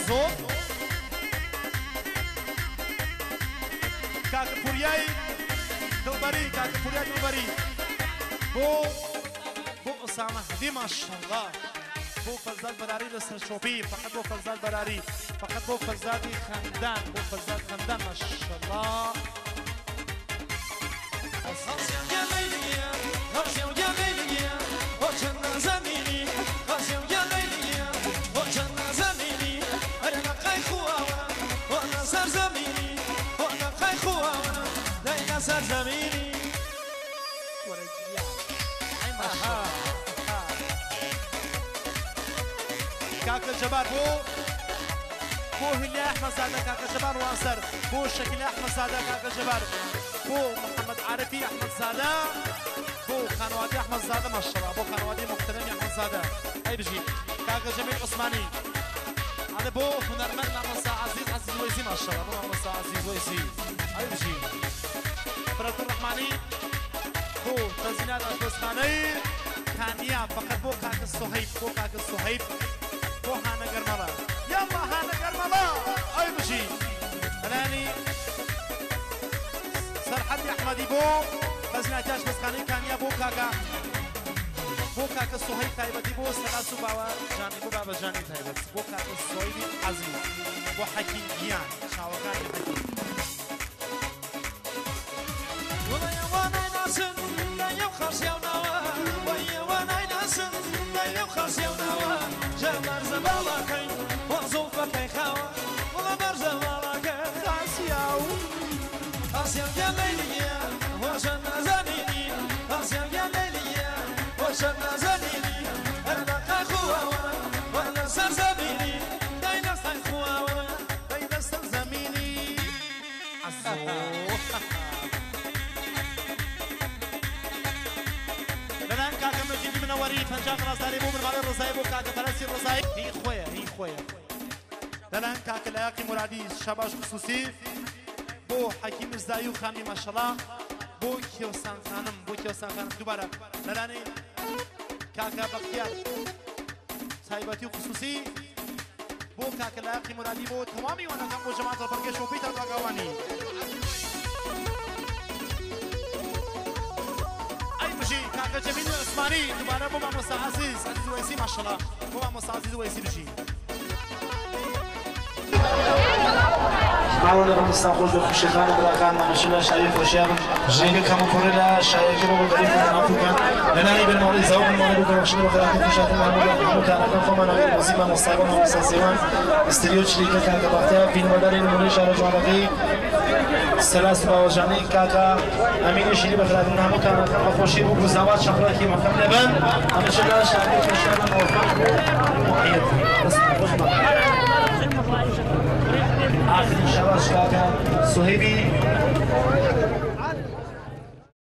زۆر کاکە پوریای دڵبەری کاکە پوریای دڵبەری بۆ ئوسامە هەدی ماشەڵڵا بۆ فەرزاد بەراری لەسەر شۆپی فقط بۆ فەرزاد بەراری فقط بۆ فەرزادی خەندان بۆ فەرزاد خەندان ماشەڵڵا زميني كاكا جبار بو هلي احمد زاده كاكا جبار وانصر بو شكل احمد زاده كاكا جبار بو محمد عارفي احمد زاده بو خانوادي احمد زاده ما شاء الله بو خانوادي محترم احمد زاده اي بجي كاكا جميل عثماني هذا بو هنرمند نامسا عزيز ويسي ما شاء الله بو نامسا عزيز ويسي اي بجي فرد الرحماني بو تزينات اشبزخاني ثانية فقط بو كاك الصهيب بو كاك الصهيب بو هانا قرملا يلا هانا قرملا اي بجي الاني سرحدي احمدي بو تزينات اشبزخاني ثانية بو كاك الصهيب تايبتي بو سلاسو بابا جاني بو بابا جاني تايبت بو كاك الصهيب عزيز بو حكيم جيان شاوكاني حكيم فنجان رازداري بو من مال الرزاي بو كاكا فلسي الرزاي هي خويا دلان كاكا لاياقي مرادي شباش خصوصي بو حكيم الزايو خاني ما شاء الله بو كيوسان خانم دوباره دلاني كاكا بختيار صاحبتي خصوصي بو كاكا لاياقي مرادي بو تمامي وانا كان بو جماعة الفرقش وبيتر باقواني كاكا جميل العثماني دوباره بو ماموسا عزيز ويسي ما شاء الله بو ماموسا عزيز ويسي بجي معلومة لكم استنخوش بخوشي خانة براكان نمشيلا شايف وشيام جيني كمو كوريلا شايف بو بدريم نافوكان لناني بالمولي زوب المولي بو كرمشيلا بخلاتي فشات المحمود كان فما نغير وزيبا مصابا ومسا سيوان استريو شريكا كاكا بختيا فين مداري المولي شارع جوانقي سلاس باوجاني كاكا امين شيري بخلاتي نامو كان خوشي بو بزاوات شفراكي مخم لبن نمشيلا شايف وشيام موفق محيط بس خوش آخر شباش كاكا صهيبي